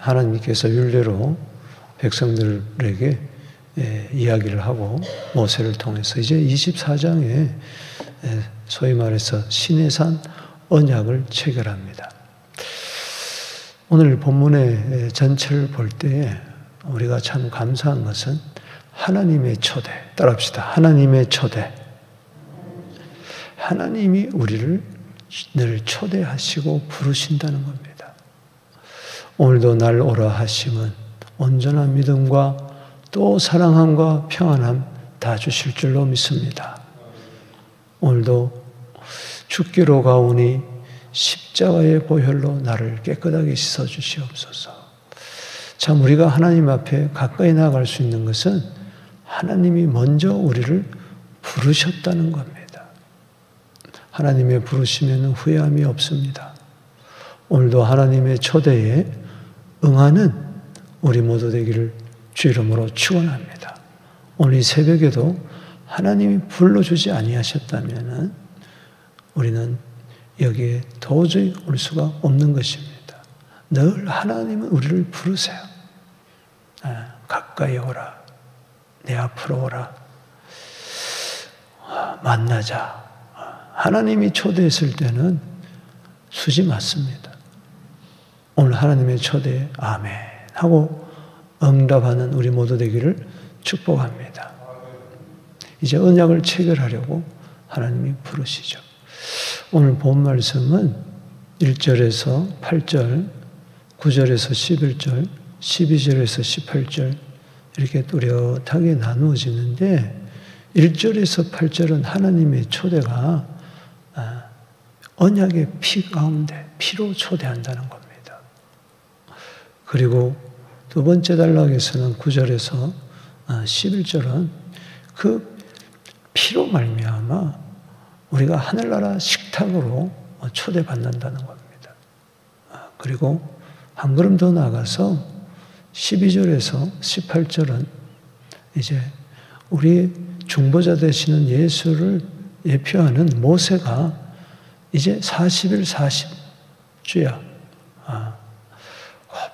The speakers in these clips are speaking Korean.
하나님께서 율례로 백성들에게 이야기를 하고 모세를 통해서 이제 24장에 소위 말해서 시내산 언약을 체결합니다. 오늘 본문의 전체를 볼 때에 우리가 참 감사한 것은 하나님의 초대, 따라합시다. 하나님의 초대. 하나님이 우리를 늘 초대하시고 부르신다는 겁니다. 오늘도 날 오라 하심은 온전한 믿음과 또 사랑함과 평안함 다 주실 줄로 믿습니다. 오늘도 죽기로 가오니 십자가의 보혈로 나를 깨끗하게 씻어주시옵소서. 참 우리가 하나님 앞에 가까이 나아갈 수 있는 것은 하나님이 먼저 우리를 부르셨다는 겁니다. 하나님의 부르심에는 후회함이 없습니다. 오늘도 하나님의 초대에 응하는 우리 모두 되기를 주 이름으로 축원합니다. 오늘 이 새벽에도 하나님이 불러주지 아니하셨다면 우리는 여기에 도저히 올 수가 없는 것입니다. 늘 하나님은 우리를 부르세요. 가까이 오라. 내 앞으로 오라. 만나자. 하나님이 초대했을 때는 수지 맞습니다. 오늘 하나님의 초대에 아멘 하고 응답하는 우리 모두 되기를 축복합니다. 이제 언약을 체결하려고 하나님이 부르시죠. 오늘 본 말씀은 1절에서 8절, 9절에서 11절, 12절에서 18절 이렇게 뚜렷하게 나누어지는데 1절에서 8절은 하나님의 초대가 언약의 피 가운데 피로 초대한다는 겁니다. 그리고 두 번째 단락에서는 9절에서 11절은 그 피로 말미암아 우리가 하늘나라 식탁으로 초대받는다는 겁니다. 그리고 한 걸음 더 나아가서 12절에서 18절은 이제 우리 중보자 되시는 예수를 예표하는 모세가 이제 40일 40주야.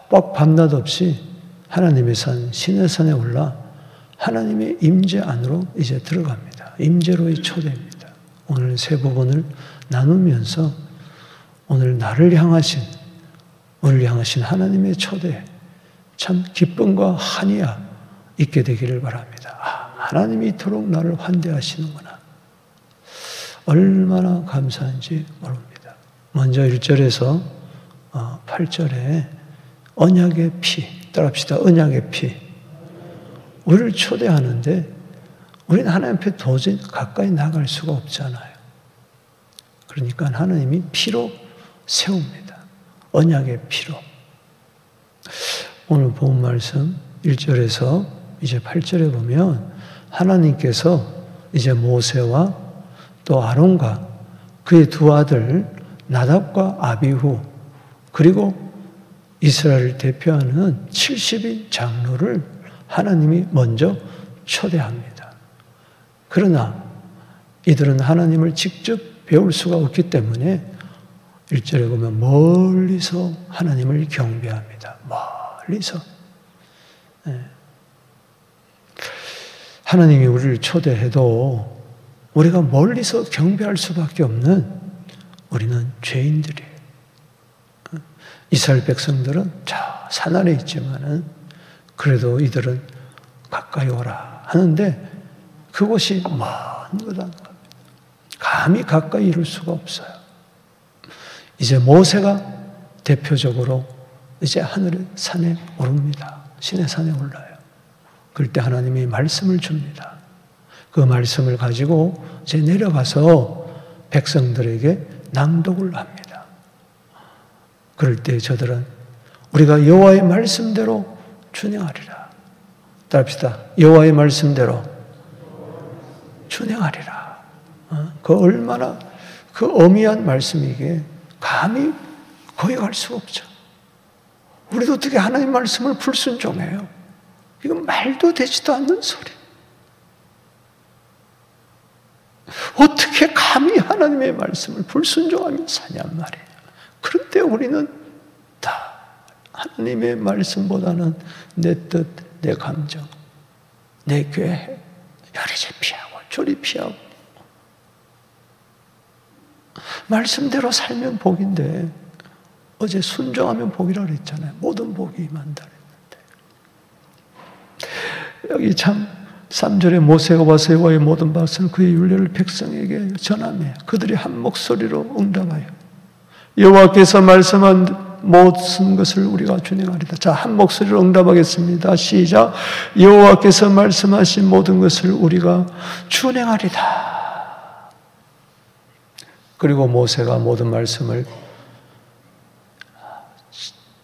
뻑 밤낮 없이 하나님의 산 시내산에 올라 하나님의 임재 안으로 이제 들어갑니다. 임재로의 초대입니다. 오늘 세 부분을 나누면서 오늘 나를 향하신 우리를 향하신 하나님의 초대 참 기쁨과 한이야 있게 되기를 바랍니다. 하나님이 이토록 나를 환대하시는구나. 얼마나 감사한지 모릅니다. 먼저 1절에서 8절에 언약의 피, 따라합시다. 언약의 피. 우리를 초대하는데 우리는 하나님 앞에 도저히 가까이 나갈 수가 없잖아요. 그러니까 하나님이 피로 세웁니다. 언약의 피로. 오늘 본 말씀 1절에서 이제 8절에 보면 하나님께서 이제 모세와 또 아론과 그의 두 아들 나답과 아비후 그리고 이스라엘을 대표하는 70인 장로를 하나님이 먼저 초대합니다. 그러나 이들은 하나님을 직접 배울 수가 없기 때문에 1절에 보면 멀리서 하나님을 경배합니다. 멀리서. 하나님이 우리를 초대해도 우리가 멀리서 경배할 수밖에 없는 우리는 죄인들이에요. 이스라엘 백성들은 저 산 아래 있지만은 그래도 이들은 가까이 오라 하는데 그곳이 먼 거다. 감히 가까이 이룰 수가 없어요. 이제 모세가 대표적으로 이제 하늘의 산에 오릅니다. 신의 산에 올라요. 그럴 때 하나님이 말씀을 줍니다. 그 말씀을 가지고 이제 내려가서 백성들에게 낭독을 합니다. 그럴 때 저들은 우리가 여호와의 말씀대로 준행하리라. 따라합시다. 여호와의 말씀대로 준행하리라. 그 얼마나 그 어미한 말씀이기에 감히 거역할 수가 없죠. 우리도 어떻게 하나님 말씀을 불순종해요? 이건 말도 되지도 않는 소리. 어떻게 감히 하나님의 말씀을 불순종하며 사냔 말이에요. 그런데 우리는 다 하나님의 말씀보다는 내 뜻, 내 감정, 내 계획, 이리저리 피하고 저리 피하고 말씀대로 살면 복인데 어제 순종하면 복이라 그랬잖아요. 모든 복이 임한다 그랬는데 여기 참 3절에 모세가 와서 여호와의 모든 박수는 그의 율례를 백성에게 전하며 그들이 한 목소리로 응답하여 여호와께서 말씀한 모든 것을 우리가 준행하리다. 자, 한 목소리로 응답하겠습니다. 시작. 여호와께서 말씀하신 모든 것을 우리가 준행하리다. 그리고 모세가 모든 말씀을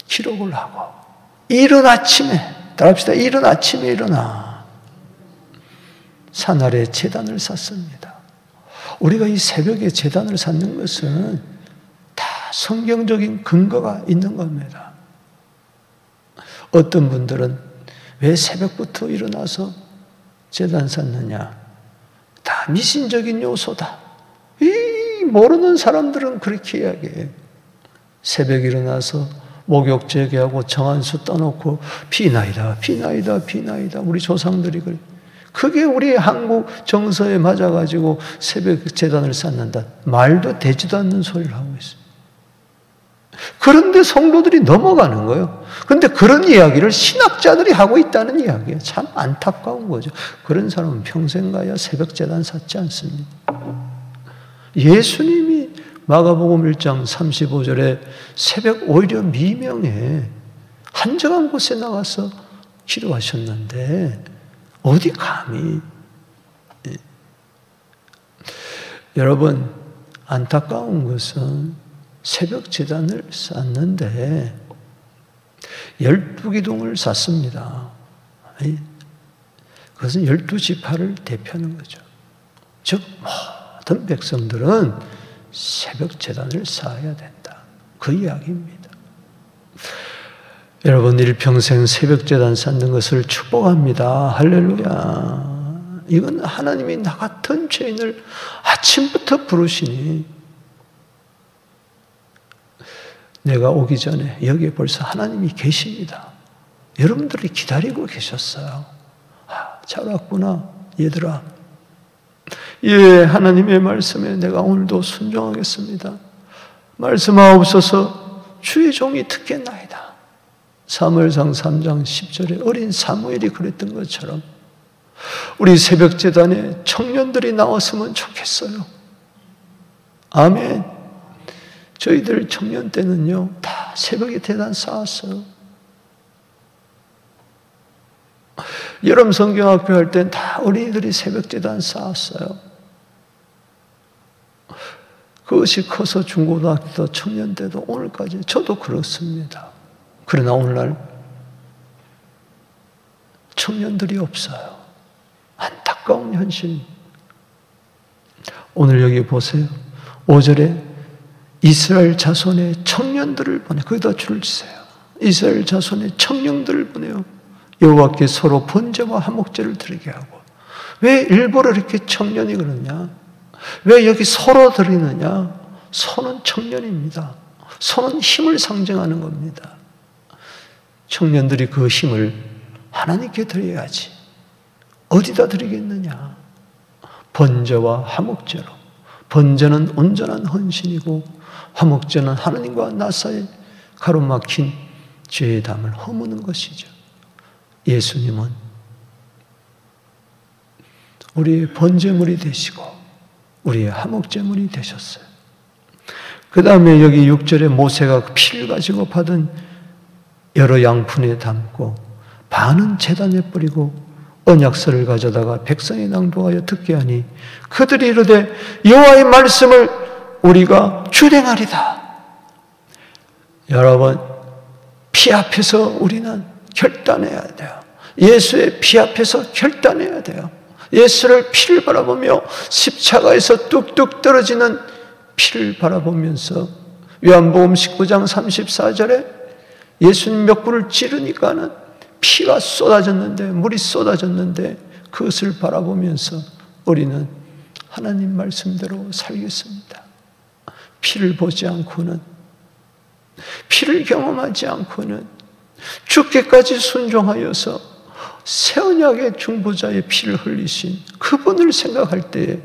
기록을 하고 이른 아침에 따라합시다. 이른 아침에 일어나 산 아래에 제단을 쌌습니다. 우리가 이 새벽에 제단을 쌓는 것은 다 성경적인 근거가 있는 겁니다. 어떤 분들은 왜 새벽부터 일어나서 제단 쌓느냐? 다 미신적인 요소다. 모르는 사람들은 그렇게 이야기해요. 새벽에 일어나서 목욕 제기하고 정한수 떠놓고 비나이다, 비나이다, 비나이다. 우리 조상들이 그래. 그게 우리 한국 정서에 맞아가지고 새벽 제단을 쌓는다. 말도 되지도 않는 소리를 하고 있어요. 그런데 성도들이 넘어가는 거예요. 그런데 그런 이야기를 신학자들이 하고 있다는 이야기예요. 참 안타까운 거죠. 그런 사람은 평생 가야 새벽 제단 쌓지 않습니다. 예수님이 마가복음 1장 35절에 새벽 오히려 미명에 한적한 곳에 나가서 기도하셨는데 어디 감히 여러분 안타까운 것은 새벽 제단을 쌓는데 12기둥을 쌓습니다. 그것은 12지파를 대표하는 거죠. 즉 모든 백성들은 새벽 제단을 쌓아야 된다. 그 이야기입니다. 여러분 일평생 새벽 제단 쌓는 것을 축복합니다. 할렐루야. 이건 하나님이 나 같은 죄인을 아침부터 부르시니 내가 오기 전에 여기에 벌써 하나님이 계십니다. 여러분들이 기다리고 계셨어요. 잘 왔구나 얘들아. 예, 하나님의 말씀에 내가 오늘도 순종하겠습니다. 말씀하옵소서 주의 종이 듣겠나이다. 사무엘상 3장 10절에 어린 사무엘이 그랬던 것처럼 우리 새벽제단에 청년들이 나왔으면 좋겠어요. 아멘. 저희들 청년 때는요 다 새벽에 제단 쌓았어요. 여름 성경학교 할 땐 다 어린이들이 새벽제단 쌓았어요. 그것이 커서 중고등학교 청년 때도 오늘까지 저도 그렇습니다. 그러나 오늘날 청년들이 없어요. 안타까운 현실. 오늘 여기 보세요. 5절에 이스라엘 자손의 청년들을 보내. 거기다 줄을 치세요. 이스라엘 자손의 청년들을 보내요. 여호와께 서로 번제와 화목제를 드리게 하고. 왜 일부러 이렇게 청년이 그러냐? 왜 여기 서로 드리느냐? 소는 청년입니다. 소는 힘을 상징하는 겁니다. 청년들이 그 힘을 하나님께 드려야지. 어디다 드리겠느냐? 번제와 화목제로. 번제는 온전한 헌신이고 화목제는 하나님과 나 사이에 가로막힌 죄의 담을 허무는 것이죠. 예수님은 우리의 번제물이 되시고 우리의 화목제물이 되셨어요. 그 다음에 여기 6절에 모세가 피를 가지고 받은 여러 양푼에 담고 반은 제단에 뿌리고 언약서를 가져다가 백성이 낭독하여 듣게 하니 그들이 이르되 여호와의 말씀을 우리가 준행하리다. 여러분 피 앞에서 우리는 결단해야 돼요. 예수의 피 앞에서 결단해야 돼요. 예수를 피를 바라보며 십자가에서 뚝뚝 떨어지는 피를 바라보면서 요한복음 19장 34절에 예수님 멱구를 찌르니까는 피가 쏟아졌는데 물이 쏟아졌는데 그것을 바라보면서 우리는 하나님 말씀대로 살겠습니다. 피를 보지 않고는 피를 경험하지 않고는 죽기까지 순종하여서 새 언약의 중보자의 피를 흘리신 그분을 생각할 때에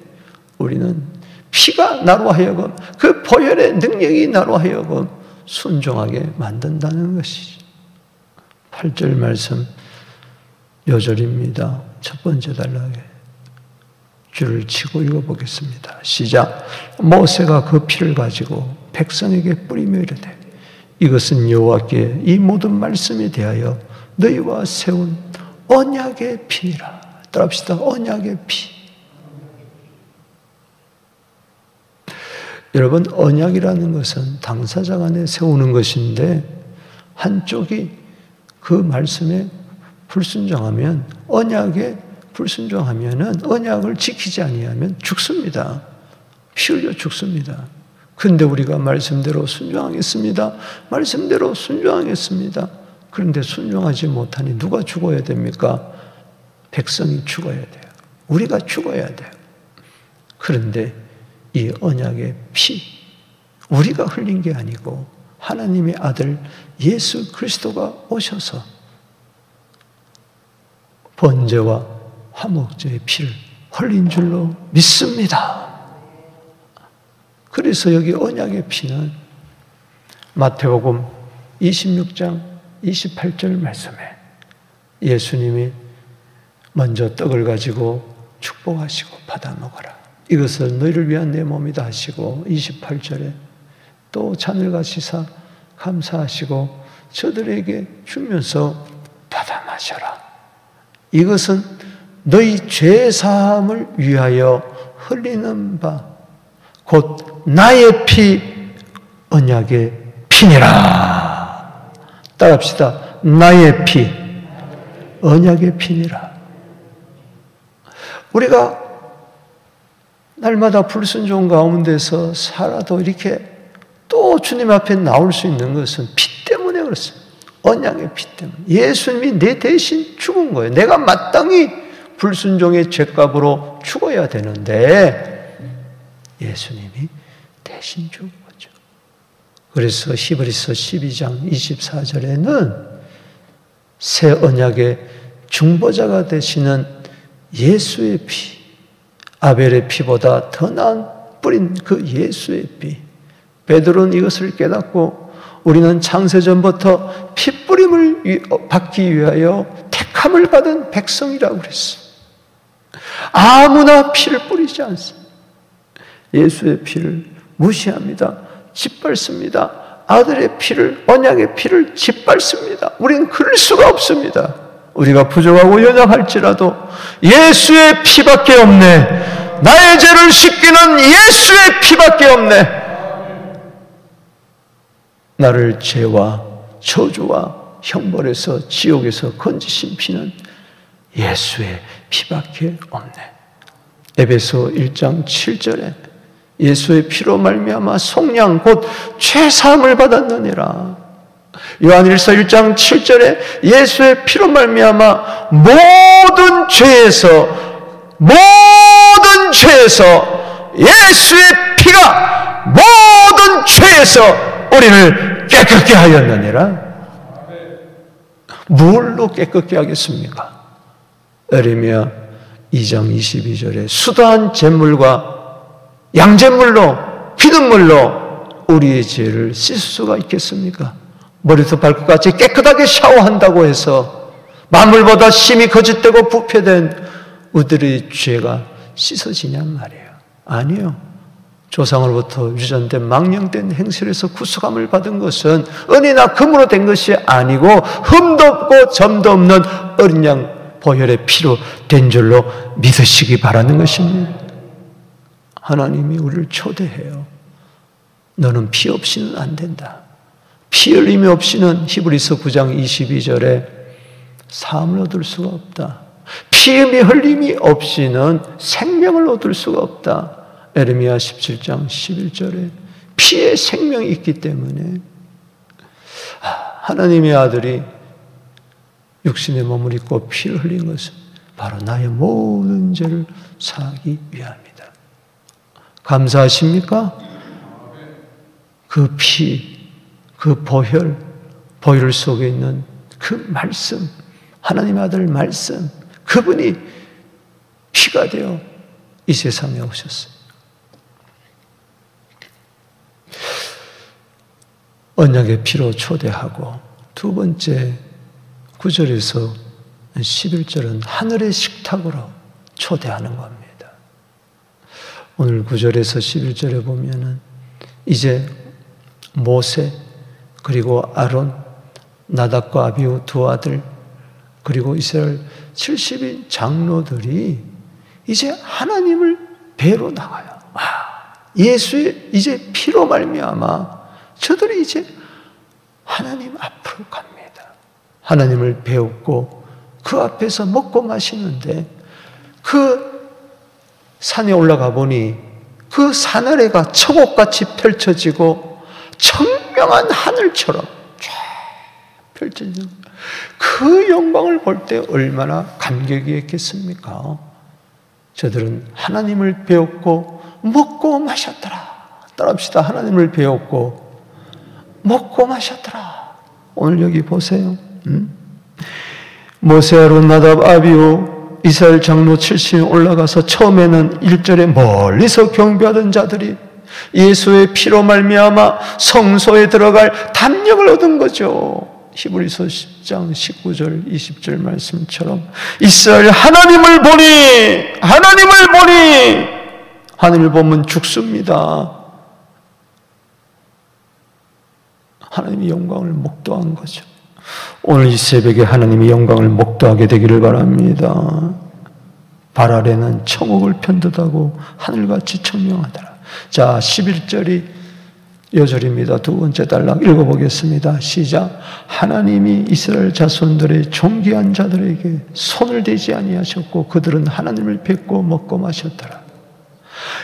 우리는 피가 나로 하여금, 그 보혈의 능력이 나로 하여금 순종하게 만든다는 것이죠. 8절 말씀 요절입니다. 첫 번째 단락에 줄을 치고 읽어보겠습니다. 시작. 모세가 그 피를 가지고 백성에게 뿌리며 이르되 이것은 여호와께 이 모든 말씀에 대하여 너희와 세운 언약의 피니라. 따라합시다. 언약의 피. 여러분, 언약이라는 것은 당사자 간에 세우는 것인데 한쪽이 그 말씀에 불순종하면, 언약에 불순종하면은 언약을 지키지 아니하면 죽습니다. 피 흘려 죽습니다. 그런데 우리가 말씀대로 순종하겠습니다. 말씀대로 순종하겠습니다. 그런데 순종하지 못하니 누가 죽어야 됩니까? 백성이 죽어야 돼요. 우리가 죽어야 돼요. 그런데 이 언약의 피, 우리가 흘린 게 아니고 하나님의 아들 예수 그리스도가 오셔서 번제와 화목제의 피를 흘린 줄로 믿습니다. 그래서 여기 언약의 피는 마태복음 26장 28절 말씀에 예수님이 먼저 떡을 가지고 축복하시고 받아 먹어라. 이것은 너희를 위한 내 몸이다 하시고 28절에 또 잔을 가지사 감사하시고 저들에게 주면서 받아 마셔라. 이것은 너희 죄 사함을 위하여 흘리는 바 곧 나의 피 언약의 피니라. 따라합시다. 나의 피 언약의 피니라. 우리가 날마다 불순종 가운데서 살아도 이렇게 또 주님 앞에 나올 수 있는 것은 피 때문에 그렇습니다. 언약의 피 때문에. 예수님이 내 대신 죽은 거예요. 내가 마땅히 불순종의 죄값으로 죽어야 되는데 예수님이 대신 죽은 거죠. 그래서 히브리서 12장 24절에는 새 언약의 중보자가 되시는 예수의 피, 아벨의 피보다 더 나은 뿌린 그 예수의 피. 베드로는 이것을 깨닫고 우리는 창세전부터 피뿌림을 받기 위하여 택함을 받은 백성이라고 그랬어요. 아무나 피를 뿌리지 않습니다. 예수의 피를 무시합니다. 짓밟습니다. 아들의 피를, 언약의 피를 짓밟습니다. 우리는 그럴 수가 없습니다. 우리가 부족하고 연약할지라도 예수의 피밖에 없네. 나의 죄를 씻기는 예수의 피밖에 없네. 나를 죄와 저주와 형벌에서 지옥에서 건지신 피는 예수의 피밖에 없네. 에베소 1장 7절에 예수의 피로 말미암아 속량 곧 죄사함을 받았느니라. 요한일서 1장 7절에 예수의 피로 말미암아 모든 죄에서 예수의 피가 모든 죄에서 우리를 깨끗게 하였느니라. 뭘로 깨끗게 하겠습니까? 에레미야 2장 22절에 수다한 잿물과 양잿물로, 피눈물로 우리의 죄를 씻을 수가 있겠습니까? 머리부터 발끝까지 깨끗하게 샤워한다고 해서 만물보다 심히 거짓되고 부패된 우리의 죄가 씻어지냔 말이에요. 아니요. 조상으로부터 유전된 망령된 행실에서 구속함을 받은 것은 은이나 금으로 된 것이 아니고 흠도 없고 점도 없는 어린 양 보혈의 피로 된 줄로 믿으시기 바라는 것입니다. 하나님이 우리를 초대해요. 너는 피 없이는 안 된다. 피 흘림이 없이는 히브리서 9장 22절에 사함을 얻을 수가 없다. 피 흘림이 없이는 생명을 얻을 수가 없다. 에레미야 17장 11절에 피에 생명이 있기 때문에 하나님의 아들이 육신의 몸을 입고 피를 흘린 것은 바로 나의 모든 죄를 사하기 위함이다. 감사하십니까? 그 피, 그 보혈 속에 있는 그 말씀, 하나님의 아들 말씀, 그분이 피가 되어 이 세상에 오셨어요. 언약의 피로 초대하고, 두 번째 9절에서 11절은 하늘의 식탁으로 초대하는 겁니다. 오늘 9절에서 11절에 보면은 이제 모세, 그리고 아론, 나답과 아비후 두 아들, 그리고 이스라엘 70인 장로들이 이제 하나님을 뵈러 나가요. 예수의 이제 피로 말미암아 저들이 이제 하나님 앞으로 갑니다. 하나님을 배웠고 그 앞에서 먹고 마시는데, 그 산에 올라가 보니 그 산 아래가 천국같이 펼쳐지고 청명한 하늘처럼 쫙 펼쳐지는 그 영광을 볼 때 얼마나 감격이 있겠습니까? 저들은 하나님을 배웠고 먹고 마셨더라. 따라합시다. 하나님을 배웠고 먹고 마셨더라. 오늘 여기 보세요. 모세, 아론, 나답, 아비후 이스라엘 장로 70인 올라가서 처음에는 1절에 멀리서 경배하던 자들이 예수의 피로 말미암아 성소에 들어갈 담력을 얻은 거죠. 히브리서 10장 19절 20절 말씀처럼 이스라엘 하나님을 보니 하나님을 보면 죽습니다. 하나님의 영광을 목도한 거죠. 오늘 이 새벽에 하나님의 영광을 목도하게 되기를 바랍니다. 발 아래는 천국을 편듯하고 하늘같이 청명하더라. 자, 11절이 요절입니다. 두 번째 단락 읽어보겠습니다. 시작. 하나님이 이스라엘 자손들의 존귀한 자들에게 손을 대지 아니하셨고 그들은 하나님을 뵙고 먹고 마셨더라.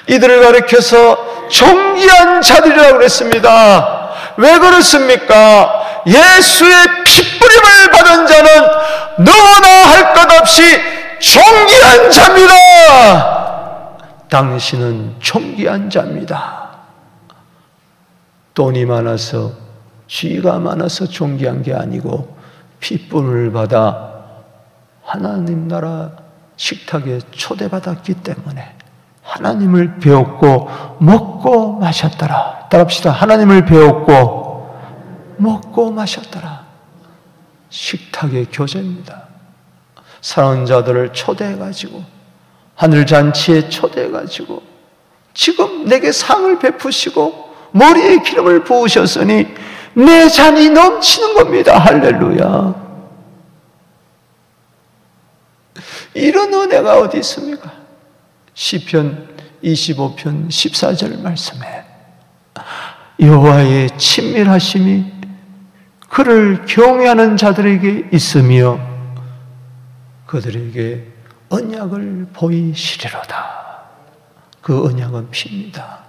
이들을 가리켜서 존귀한 자들이라고 그랬습니다. 왜 그렇습니까? 예수의 핏부림을 받은 자는 너무나 할 것 없이 존귀한 자입니다. 당신은 존귀한 자입니다. 돈이 많아서, 쥐가 많아서 존귀한 게 아니고 핏부림을 받아 하나님 나라 식탁에 초대받았기 때문에 하나님을 배웠고 먹고 마셨더라. 따라합시다. 하나님을 배웠고 먹고 마셨더라. 식탁의 교제입니다. 사랑하는 자들을 초대해가지고 하늘잔치에 초대해가지고 지금 내게 상을 베푸시고 머리에 기름을 부으셨으니 내 잔이 넘치는 겁니다. 할렐루야. 이런 은혜가 어디 있습니까? 시편 25편 14절 말씀에 여호와의 친밀하심이 그를 경외하는 자들에게 있으며 그들에게 언약을 보이시리로다. 그 언약은 피입니다.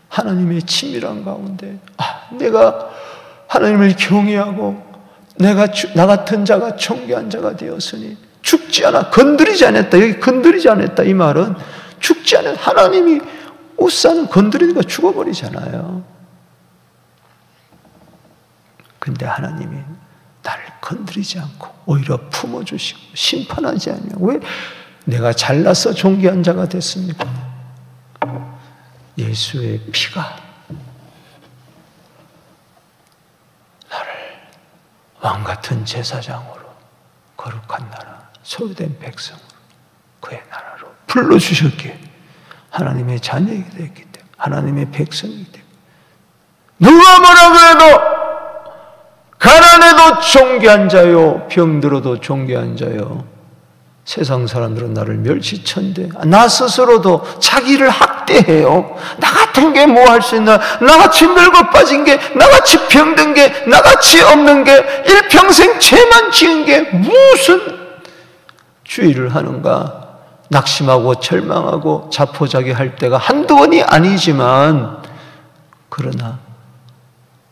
하나님의 친밀한 가운데 내가 하나님을 경외하고 나 같은 자가 존귀한 자가 되었으니 죽지 않아, 건드리지 않았다. 여기 건드리지 않았다 이 말은 죽지 않은, 하나님이 옷사는 건드리니까 죽어버리잖아요. 근데 하나님이 나를 건드리지 않고 오히려 품어주시고 심판하지 않으며 왜 내가 잘나서 존귀한 자가 됐습니까? 예수의 피가 나를 왕같은 제사장으로 거룩한 나라, 소유된 백성으로 그의 나라로 불러주셨기에 하나님의 자녀이게 됐기 때문에, 하나님의 백성이기 때문에 누가 뭐라 그래도 가난해도 존귀한 자요, 병들어도 존귀한 자요. 세상 사람들은 나를 멸시천대, 나 스스로도 자기를 학대해요. 나같은 게 뭐 할 수 있나, 나같이 늙어 빠진 게, 나같이 병든 게, 나같이 없는 게, 일평생 죄만 지은 게 무슨 주의를 하는가. 낙심하고 절망하고 자포자기할 때가 한두 번이 아니지만, 그러나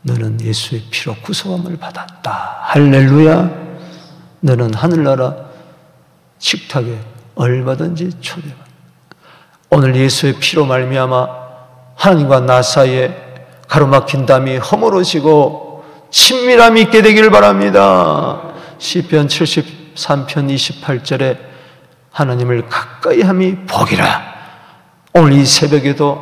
너는 예수의 피로 구속함을 받았다. 할렐루야. 너는 하늘나라 식탁에 얼마든지 초대받아. 오늘 예수의 피로 말미암아 하나님과 나 사이에 가로막힌 담이 허물어지고 친밀함이 있게 되길 바랍니다. 시편 73편 28절에 하나님을 가까이 함이 복이라. 오늘 이 새벽에도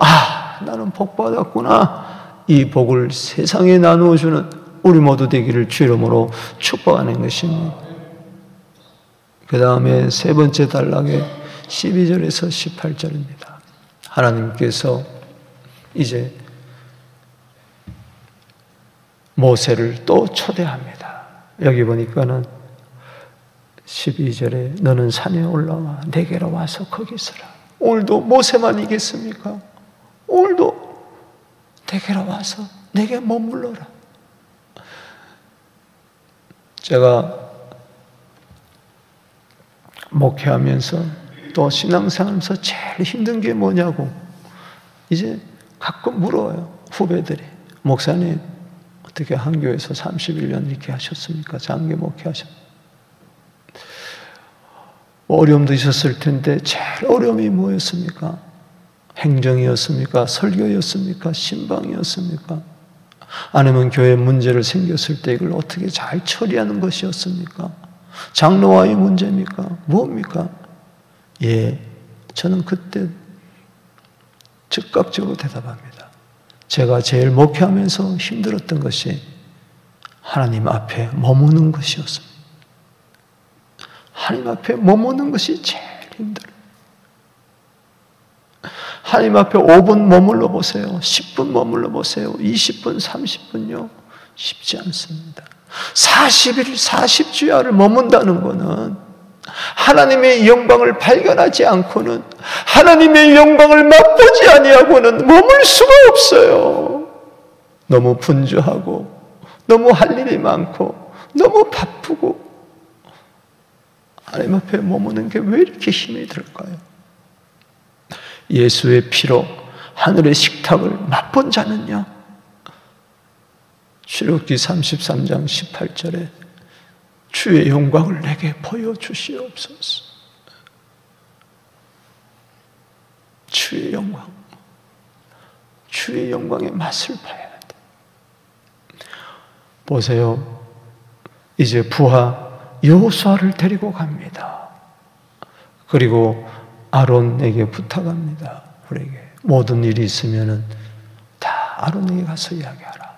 나는 복 받았구나. 이 복을 세상에 나누어 주는 우리 모두 되기를 주 이름으로 축복하는 것입니다. 그 다음에 세 번째 단락에 12절에서 18절입니다. 하나님께서 이제 모세를 또 초대합니다. 여기 보니까는 12절에 너는 산에 올라와 내게로 와서 거기 있으라. 오늘도 모세만 이겠습니까? 오늘도 내게로 와서 내게 머물러라. 제가 목회하면서 또 신앙생활하면서 제일 힘든 게 뭐냐고 이제 가끔 물어요. 후배들이. 목사님 어떻게 한 교회에서 31년 이렇게 하셨습니까? 장기 목회하셨습니까? 어려움도 있었을 텐데 제일 어려움이 뭐였습니까? 행정이었습니까? 설교였습니까? 신방이었습니까? 아니면 교회 문제를 생겼을 때 이걸 어떻게 잘 처리하는 것이었습니까? 장로와의 문제입니까? 뭡니까? 저는 그때 즉각적으로 대답합니다. 제가 제일 목회하면서 힘들었던 것이 하나님 앞에 머무는 것이었습니다. 하나님 앞에 머무는 것이 제일 힘들어요. 하나님 앞에 5분 머물러 보세요. 10분 머물러 보세요. 20분, 30분요. 쉽지 않습니다. 40일, 40주야를 머문다는 것은 하나님의 영광을 발견하지 않고는 하나님의 영광을 맛보지 아니하고는 머물 수가 없어요. 너무 분주하고 너무 할 일이 많고 너무 바쁘고 하나님 앞에 머무는 게 왜 이렇게 힘이 들까요? 예수의 피로 하늘의 식탁을 맛본 자는요, 출애굽기 33장 18절에 주의 영광을 내게 보여주시옵소서. 주의 영광, 주의 영광의 맛을 봐야 돼. 보세요. 이제 부하 여호수아를 데리고 갑니다. 그리고 아론에게 부탁합니다. 우리에게 모든 일이 있으면은 다 아론에게 가서 이야기하라.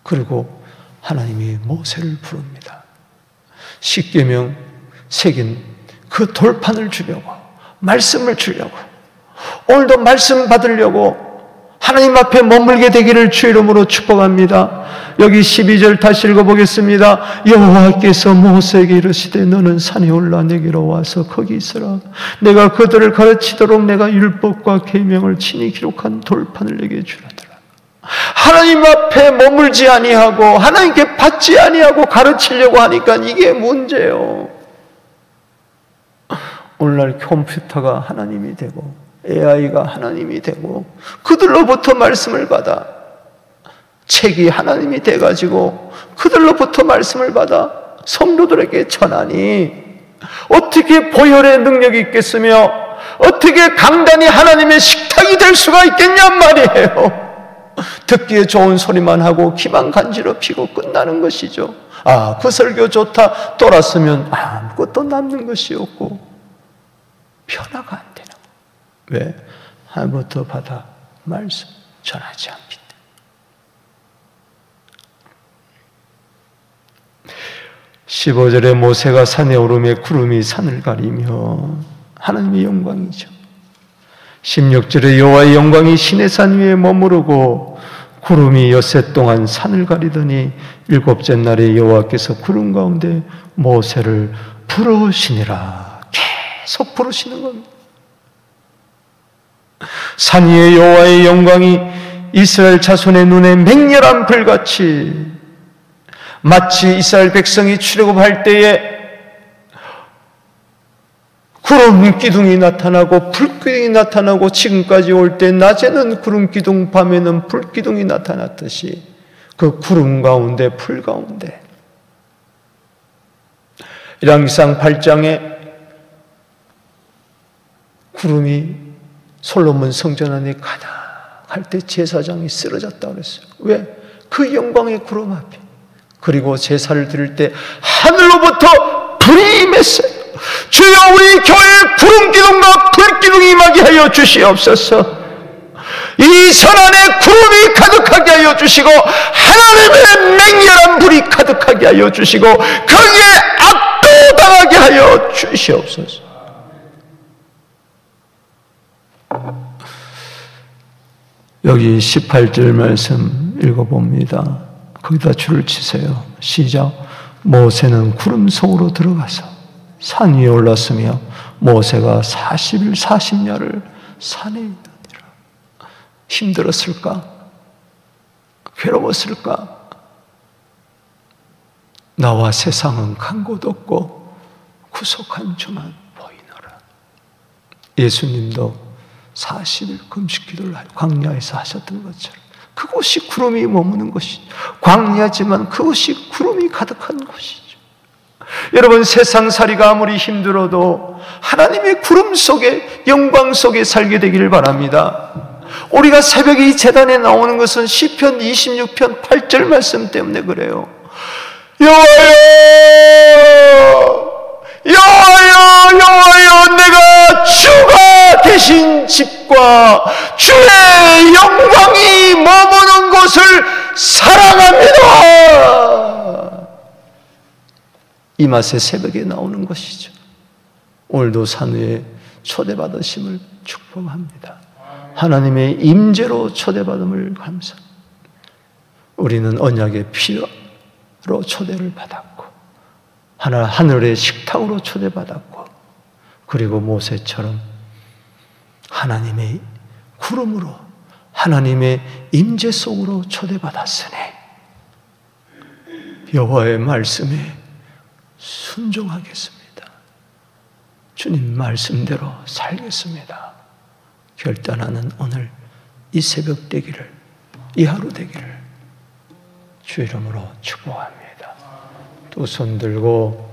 그리고 하나님이 모세를 부릅니다. 십계명 새긴 그 돌판을 주려고, 말씀을 주려고, 오늘도 말씀 받으려고 하나님 앞에 머물게 되기를 주 이름으로 축복합니다. 여기 12절 다시 읽어보겠습니다. 여호와께서 모세에게 이르시되 너는 산에 올라 내게로 와서 거기 있으라. 내가 그들을 가르치도록 내가 율법과 계명을 친히 기록한 돌판을 내게 주라더라. 하나님 앞에 머물지 아니하고 하나님께 받지 아니하고 가르치려고 하니까 이게 문제예요. 오늘날 컴퓨터가 하나님이 되고 AI가 하나님이 되고 그들로부터 말씀을 받아 책이 하나님이 돼가지고 그들로부터 말씀을 받아 성도들에게 전하니 어떻게 보혈의 능력이 있겠으며 어떻게 강단이 하나님의 식탁이 될 수가 있겠냔 말이에요. 듣기에 좋은 소리만 하고 귀만 간지럽히고 끝나는 것이죠. 그 설교 좋다 돌았으면 아무것도 남는 것이 없고 변화가 안 되는 거예요. 왜? 하나님부터 받아 말씀 전하지 않기 때문에. 15절에 모세가 산에 오르매 구름이 산을 가리며 하나님의 영광이죠. 16절에 여호와의 영광이 시내산 위에 머무르고 구름이 엿새 동안 산을 가리더니 일곱째 날에 여호와께서 구름 가운데 모세를 부르시니라. 계속 부르시는 겁니다. 산 위에 여호와의 영광이 이스라엘 자손의 눈에 맹렬한 불같이 마치 이스라엘 백성이 출애굽할 때에 구름 기둥이 나타나고 불 기둥이 나타나고 지금까지 올 때 낮에는 구름 기둥 밤에는 불 기둥이 나타났듯이 그 구름 가운데 불 가운데 열왕기상 8장에 구름이 솔로몬 성전 안에 가득할 때 제사장이 쓰러졌다고 그랬어요. 왜? 그 영광의 구름 앞에 그리고 제사를 드릴 때 하늘로부터 불이 임했어요. 주여 우리 교회에 구름기둥과 불기둥이 임하게 하여 주시옵소서. 이 선 안에 구름이 가득하게 하여 주시고 하나님의 맹렬한 불이 가득하게 하여 주시고 거기에 압도당하게 하여 주시옵소서. 여기 18절 말씀 읽어봅니다. 거기다 줄을 치세요. 시작. 모세는 구름 속으로 들어가서 산 위에 올랐으며 모세가 40일 40야를 산에 있느니라. 힘들었을까? 괴로웠을까? 나와 세상은 간 곳 없고 구속한 주만 보이노라. 예수님도 40일 금식 기도를 광야에서 하셨던 것처럼 그곳이 구름이 머무는 곳이죠. 광야지만 그곳이 구름이 가득한 곳이죠. 여러분, 세상살이가 아무리 힘들어도 하나님의 구름 속에, 영광 속에 살게 되기를 바랍니다. 우리가 새벽에 이 제단에 나오는 것은 시편 26편 8절 말씀 때문에 그래요. 여호와여, 여호와여, 여호와여, 내가 주가 되신 집과 주의 영광이 머무는 곳을 사랑합니다. 이 맛에 새벽에 나오는 것이죠. 오늘도 산 위에 초대받으심을 축복합니다. 하나님의 임재로 초대받음을 감사합니다. 우리는 언약의 피로 초대를 받았고 하늘의 식탁으로 초대받았고 그리고 모세처럼 하나님의 구름으로 하나님의 임재 속으로 초대받았으니 여호와의 말씀에 순종하겠습니다. 주님 말씀대로 살겠습니다. 결단하는 오늘 이 새벽 되기를, 이 하루 되기를 주 이름으로 축복합니다. 두 손 들고